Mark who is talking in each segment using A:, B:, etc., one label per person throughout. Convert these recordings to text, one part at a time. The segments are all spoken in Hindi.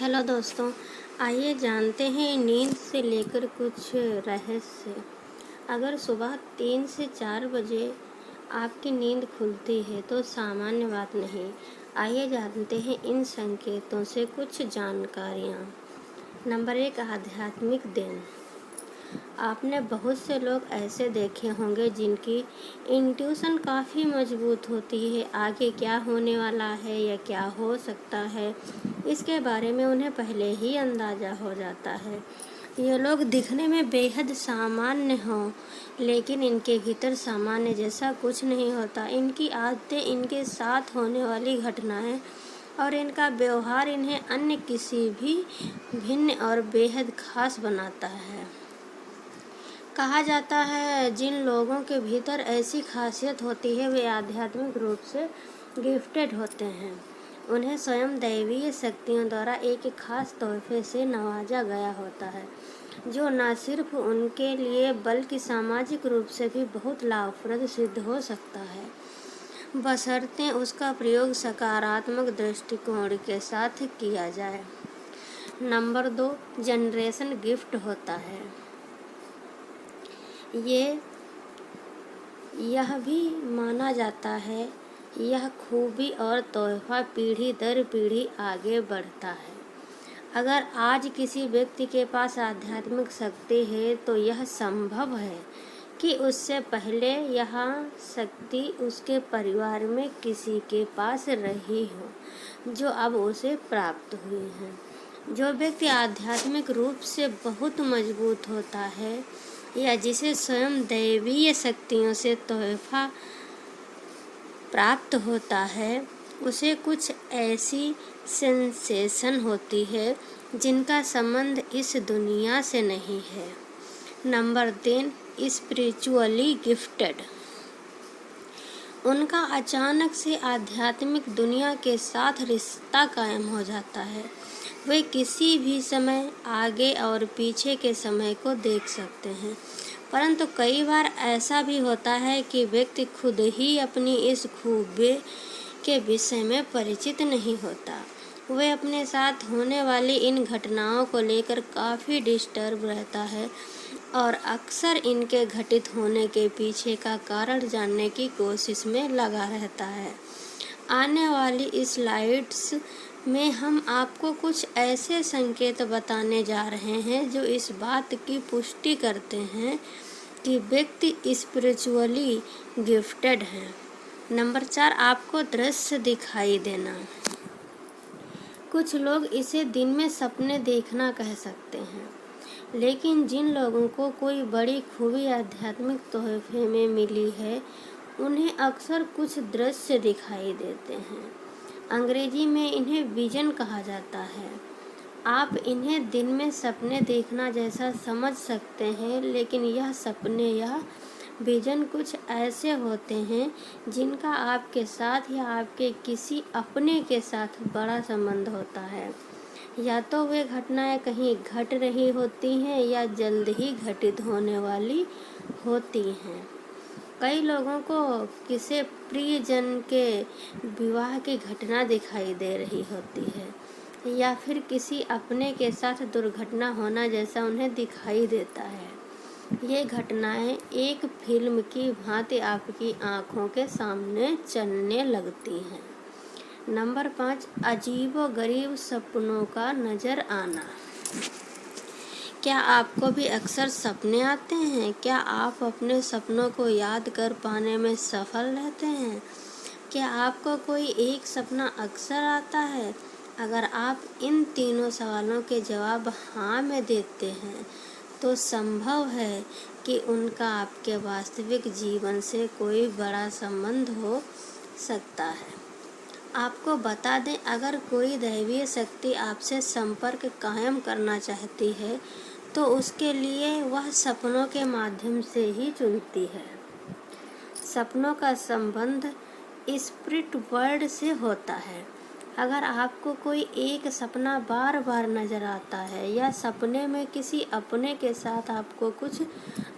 A: हेलो दोस्तों, आइए जानते हैं नींद से लेकर कुछ रहस्य। अगर सुबह 3 से 4 बजे आपकी नींद खुलती है तो सामान्य बात नहीं। आइए जानते हैं इन संकेतों से कुछ जानकारियाँ। नंबर 1, आध्यात्मिक देन। आपने बहुत से लोग ऐसे देखे होंगे जिनकी इंट्यूशन काफ़ी मजबूत होती है। आगे क्या होने वाला है या क्या हो सकता है, इसके बारे में उन्हें पहले ही अंदाज़ा हो जाता है। ये लोग दिखने में बेहद सामान्य हों, लेकिन इनके भीतर सामान्य जैसा कुछ नहीं होता। इनकी आदतें, इनके साथ होने वाली घटनाएं और इनका व्यवहार इन्हें अन्य किसी भी भिन्न और बेहद खास बनाता है। कहा जाता है जिन लोगों के भीतर ऐसी खासियत होती है वे आध्यात्मिक रूप से गिफ्टेड होते हैं। उन्हें स्वयं दैवीय शक्तियों द्वारा एक खास तोहफे से नवाजा गया होता है, जो न सिर्फ उनके लिए बल्कि सामाजिक रूप से भी बहुत लाभप्रद सिद्ध हो सकता है, बशर्ते उसका प्रयोग सकारात्मक दृष्टिकोण के साथ किया जाए। नंबर 2, जनरेशन गिफ्ट होता है। यह भी माना जाता है यह खूबी और तोहफा पीढ़ी दर पीढ़ी आगे बढ़ता है। अगर आज किसी व्यक्ति के पास आध्यात्मिक शक्ति है तो यह संभव है कि उससे पहले यह शक्ति उसके परिवार में किसी के पास रही हो, जो अब उसे प्राप्त हुई है। जो व्यक्ति आध्यात्मिक रूप से बहुत मजबूत होता है या जिसे स्वयं दैवीय शक्तियों से तोहफा प्राप्त होता है, उसे कुछ ऐसी सेंसेशन होती है जिनका संबंध इस दुनिया से नहीं है। Number 3, spiritually gifted. उनका अचानक से आध्यात्मिक दुनिया के साथ रिश्ता कायम हो जाता है। वे किसी भी समय आगे और पीछे के समय को देख सकते हैं, परंतु कई बार ऐसा भी होता है कि व्यक्ति खुद ही अपनी इस खूबी के विषय में परिचित नहीं होता। वे अपने साथ होने वाली इन घटनाओं को लेकर काफ़ी डिस्टर्ब रहता है और अक्सर इनके घटित होने के पीछे का कारण जानने की कोशिश में लगा रहता है। आने वाली स्लाइड्स में हम आपको कुछ ऐसे संकेत बताने जा रहे हैं जो इस बात की पुष्टि करते हैं कि व्यक्ति स्पिरिचुअली गिफ्टेड है। नंबर 4, आपको दृश्य दिखाई देना। कुछ लोग इसे दिन में सपने देखना कह सकते हैं, लेकिन जिन लोगों को कोई बड़ी खूबी आध्यात्मिक तोहफे में मिली है, उन्हें अक्सर कुछ दृश्य दिखाई देते हैं। अंग्रेजी में इन्हें विजन कहा जाता है। आप इन्हें दिन में सपने देखना जैसा समझ सकते हैं, लेकिन यह सपने या विजन कुछ ऐसे होते हैं जिनका आपके साथ या आपके किसी अपने के साथ बड़ा संबंध होता है। या तो वे घटनाएं कहीं घट रही होती हैं या जल्द ही घटित होने वाली होती हैं। कई लोगों को किसी प्रियजन के विवाह की घटना दिखाई दे रही होती है या फिर किसी अपने के साथ दुर्घटना होना जैसा उन्हें दिखाई देता है। ये घटनाएं एक फिल्म की भांति आपकी आंखों के सामने चलने लगती हैं। नंबर 5, अजीबोगरीब सपनों का नजर आना। क्या आपको भी अक्सर सपने आते हैं? क्या आप अपने सपनों को याद कर पाने में सफल रहते हैं? क्या आपको कोई एक सपना अक्सर आता है? अगर आप इन तीनों सवालों के जवाब हाँ में देते हैं तो संभव है कि उनका आपके वास्तविक जीवन से कोई बड़ा संबंध हो सकता है। आपको बता दें, अगर कोई दैवीय शक्ति आपसे संपर्क कायम करना चाहती है तो उसके लिए वह सपनों के माध्यम से ही चुनती है। सपनों का संबंध स्पिरिट वर्ल्ड से होता है। अगर आपको कोई एक सपना बार बार नजर आता है या सपने में किसी अपने के साथ आपको कुछ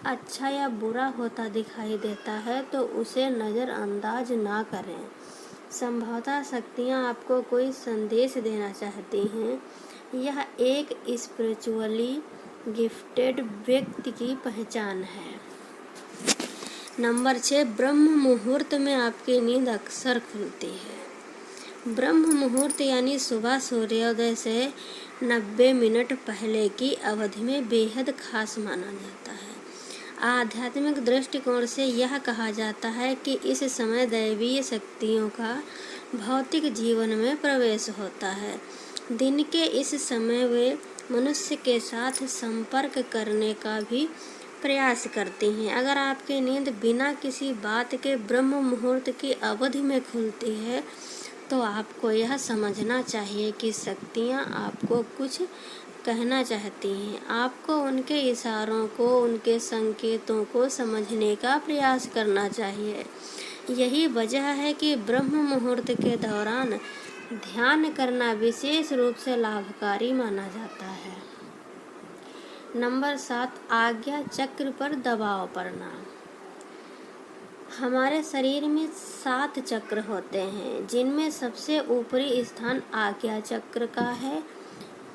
A: अच्छा या बुरा होता दिखाई देता है तो उसे नज़रअंदाज ना करें। संभवतः शक्तियाँ आपको कोई संदेश देना चाहती हैं। यह एक स्पिरिचुअली गिफ्टेड व्यक्ति की पहचान है। नंबर 6, ब्रह्म मुहूर्त में आपकी नींद अक्सर खुलती है। ब्रह्म मुहूर्त यानी सुबह सूर्योदय से 90 मिनट पहले की अवधि में बेहद खास माना जाता है। आध्यात्मिक दृष्टिकोण से यह कहा जाता है कि इस समय दैवीय शक्तियों का भौतिक जीवन में प्रवेश होता है। दिन के इस समय वे मनुष्य के साथ संपर्क करने का भी प्रयास करती हैं। अगर आपकी नींद बिना किसी बात के ब्रह्म मुहूर्त की अवधि में खुलती है तो आपको यह समझना चाहिए कि शक्तियाँ आपको कुछ कहना चाहती हैं। आपको उनके इशारों को, उनके संकेतों को समझने का प्रयास करना चाहिए। यही वजह है कि ब्रह्म मुहूर्त के दौरान ध्यान करना विशेष रूप से लाभकारी माना जाता है। नंबर 7, आज्ञा चक्र पर दबाव पड़ना। हमारे शरीर में 7 चक्र होते हैं, जिनमें सबसे ऊपरी स्थान आज्ञा चक्र का है।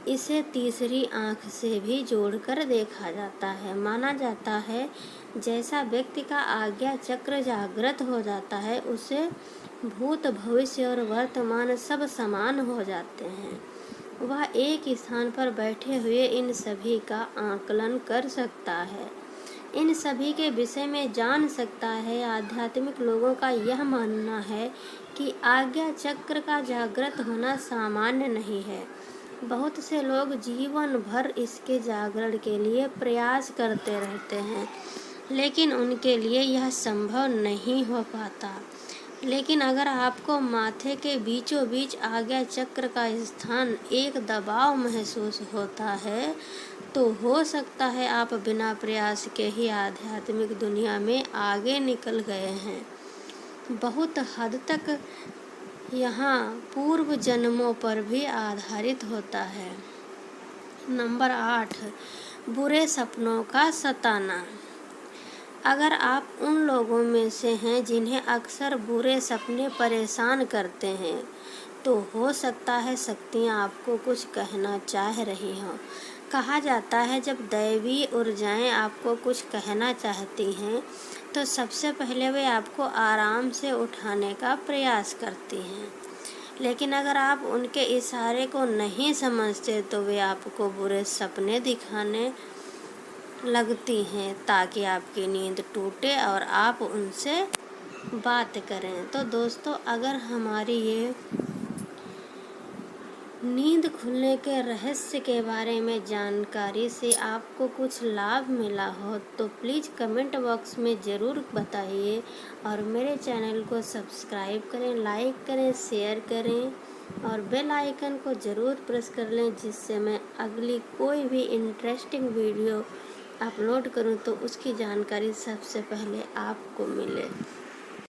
A: इसे तीसरी आंख से भी जोड़कर देखा जाता है। माना जाता है जैसा व्यक्ति का आज्ञा चक्र जागृत हो जाता है, उसे भूत, भविष्य और वर्तमान सब समान हो जाते हैं। वह एक स्थान पर बैठे हुए इन सभी का आकलन कर सकता है, इन सभी के विषय में जान सकता है। आध्यात्मिक लोगों का यह मानना है कि आज्ञा चक्र का जागृत होना सामान्य नहीं है। बहुत से लोग जीवन भर इसके जागरण के लिए प्रयास करते रहते हैं, लेकिन उनके लिए यह संभव नहीं हो पाता। लेकिन अगर आपको माथे के बीचों बीच आज्ञा चक्र का स्थान एक दबाव महसूस होता है तो हो सकता है आप बिना प्रयास के ही आध्यात्मिक दुनिया में आगे निकल गए हैं। बहुत हद तक यहाँ पूर्व जन्मों पर भी आधारित होता है। नंबर 8, बुरे सपनों का सताना। अगर आप उन लोगों में से हैं जिन्हें अक्सर बुरे सपने परेशान करते हैं तो हो सकता है शक्तियाँ आपको कुछ कहना चाह रही हों। कहा जाता है जब दैवीय ऊर्जाएं आपको कुछ कहना चाहती हैं तो सबसे पहले वे आपको आराम से उठाने का प्रयास करती हैं। लेकिन अगर आप उनके इशारे को नहीं समझते तो वे आपको बुरे सपने दिखाने लगती हैं ताकि आपकी नींद टूटे और आप उनसे बात करें। तो दोस्तों, अगर हमारी ये नींद खुलने के रहस्य के बारे में जानकारी से आपको कुछ लाभ मिला हो तो प्लीज़ कमेंट बॉक्स में ज़रूर बताइए और मेरे चैनल को सब्सक्राइब करें, लाइक करें, शेयर करें और बेल आइकन को ज़रूर प्रेस कर लें, जिससे मैं अगली कोई भी इंटरेस्टिंग वीडियो अपलोड करूं तो उसकी जानकारी सबसे पहले आपको मिले।